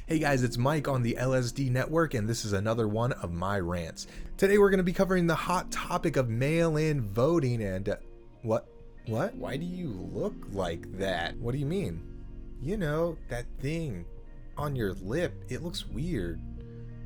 Hey guys, it's Mike on the LSD Network, and this is another one of my rants. Today we're going to be covering the hot topic of mail-in voting and... What? Why do you look like that? What do you mean? You know, that thing on your lip, it looks weird.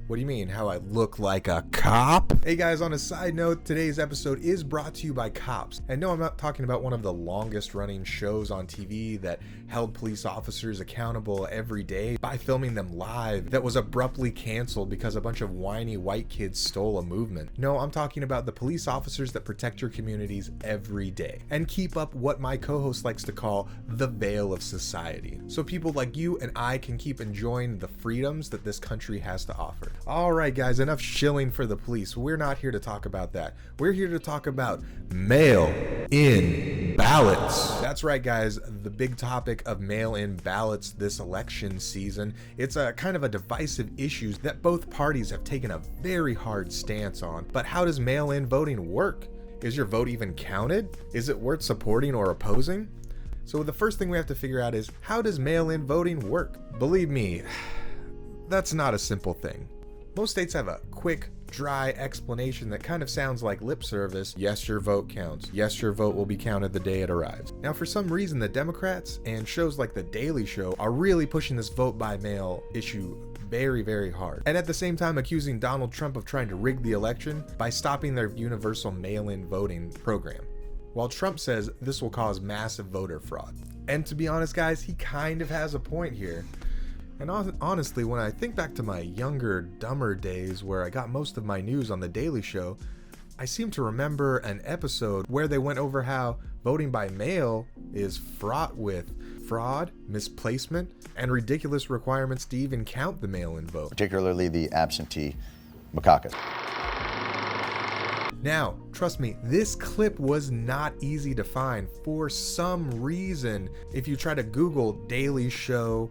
What do you mean, how I look like a cop? Hey guys, on a side note, today's episode is brought to you by Cops. And no, I'm not talking about one of the longest running shows on TV that held police officers accountable every day by filming them live that was abruptly canceled because a bunch of whiny white kids stole a movement. No, I'm talking about the police officers that protect your communities every day and keep up what my co-host likes to call the veil of society. So people like you and I can keep enjoying the freedoms that this country has to offer. All right, guys, enough shilling for the police. We're not here to talk about that. We're here to talk about mail-in ballots. That's right, guys, the big topic of mail-in ballots this election season. It's a kind of a divisive issue that both parties have taken a very hard stance on. But how does mail-in voting work? Is your vote even counted? Is it worth supporting or opposing? So the first thing we have to figure out is, how does mail-in voting work? Believe me, that's not a simple thing. Most states have a quick, dry explanation that kind of sounds like lip service. Yes, your vote counts. Yes, your vote will be counted the day it arrives. Now, for some reason, the Democrats and shows like The Daily Show are really pushing this vote by mail issue very, very hard. And at the same time accusing Donald Trump of trying to rig the election by stopping their universal mail-in voting program. While Trump says this will cause massive voter fraud. And to be honest, guys, he kind of has a point here. And honestly, when I think back to my younger, dumber days where I got most of my news on The Daily Show, I seem to remember an episode where they went over how voting by mail is fraught with fraud, misplacement, and ridiculous requirements to even count the mail-in vote. Particularly the absentee macaque. Now, trust me, this clip was not easy to find. For some reason, if you try to Google Daily Show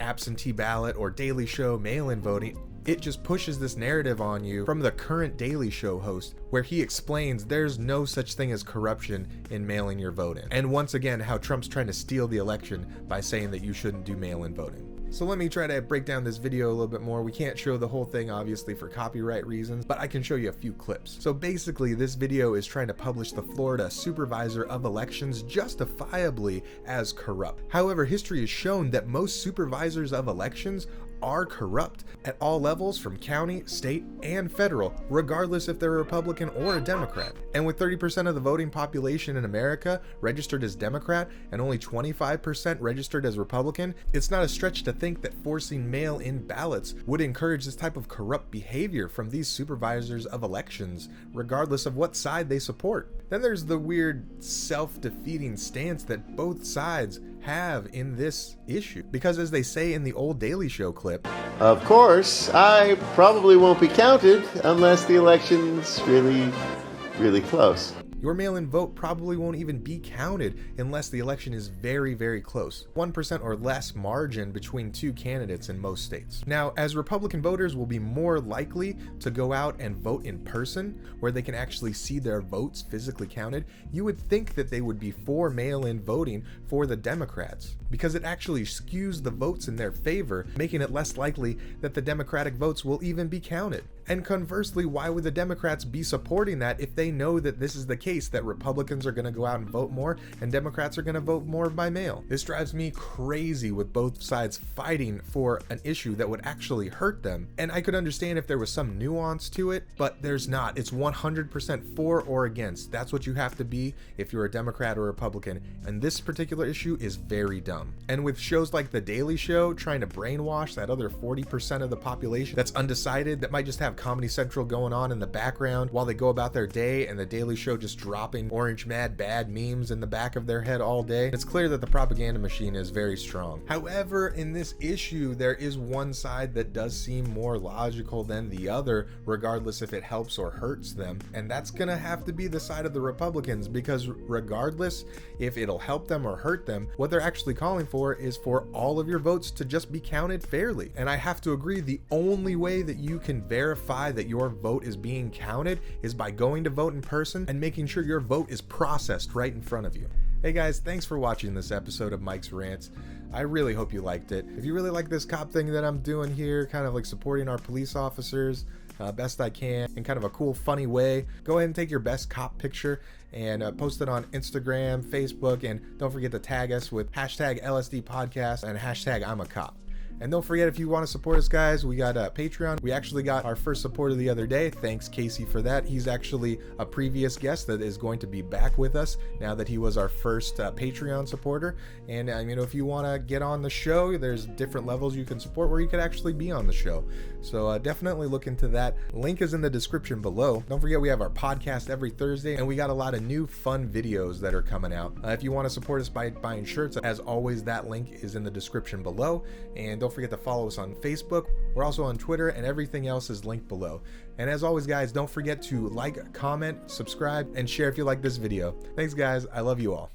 absentee ballot or Daily Show mail-in voting, it just pushes this narrative on you from the current Daily Show host where he explains there's no such thing as corruption in mailing your vote in. And once again, how Trump's trying to steal the election by saying that you shouldn't do mail-in voting. So let me try to break down this video a little bit more. We can't show the whole thing, obviously, for copyright reasons, but I can show you a few clips. So basically, this video is trying to publish the Florida supervisor of elections justifiably as corrupt. However, history has shown that most supervisors of elections are corrupt at all levels, from county, state, and federal, regardless if they're a Republican or a Democrat. And with 30% of the voting population in America registered as Democrat and only 25% registered as Republican, it's not a stretch to think that forcing mail-in ballots would encourage this type of corrupt behavior from these supervisors of elections, regardless of what side they support. Then there's the weird self-defeating stance that both sides have in this issue. Because as they say in the old Daily Show clip, of course, I probably won't be counted unless the election's really close. your mail-in vote probably won't even be counted unless the election is very, very close. 1% or less margin between two candidates in most states. Now, as Republican voters will be more likely to go out and vote in person, where they can actually see their votes physically counted, you would think that they would be for mail-in voting for the Democrats, because it actually skews the votes in their favor, making it less likely that the Democratic votes will even be counted. And conversely, why would the Democrats be supporting that if they know that this is the case, that Republicans are going to go out and vote more and Democrats are going to vote more by mail? This drives me crazy, with both sides fighting for an issue that would actually hurt them. And I could understand if there was some nuance to it, but there's not. It's 100% for or against. That's what you have to be if you're a Democrat or Republican. And this particular issue is very dumb. And with shows like The Daily Show trying to brainwash that other 40% of the population that's undecided, that might just have Comedy Central going on in the background while they go about their day, and The Daily Show just dropping orange mad bad memes in the back of their head all day, it's clear that the propaganda machine is very strong. However, in this issue, there is one side that does seem more logical than the other, regardless if it helps or hurts them, and that's gonna have to be the side of the Republicans, because regardless if it'll help them or hurt them, what they're actually calling for is for all of your votes to just be counted fairly. And I have to agree, the only way that you can verify that your vote is being counted is by going to vote in person and making sure your vote is processed right in front of you. Hey guys, thanks for watching this episode of Mike's Rants. I really hope you liked it. If you really like this cop thing that I'm doing here, kind of like supporting our police officers best I can in kind of a cool, funny way, go ahead and take your best cop picture and post it on Instagram, Facebook, and don't forget to tag us with hashtag LSD podcast and hashtag I'm a cop. And don't forget, if you want to support us, guys, we got a Patreon. We actually got our first supporter the other day. Thanks, Casey, for that. He's actually a previous guest that is going to be back with us now that he was our first Patreon supporter. And, if you want to get on the show, there's different levels you can support where you could actually be on the show. So definitely look into that. Link is in the description below. Don't forget, we have our podcast every Thursday, and we got a lot of new fun videos that are coming out. If you want to support us by buying shirts, as always, that link is in the description below. And don't forget to follow us on Facebook. We're also on Twitter, and everything else is linked below. And as always, guys, don't forget to like, comment, subscribe, and share if you like this video. Thanks, guys. I love you all.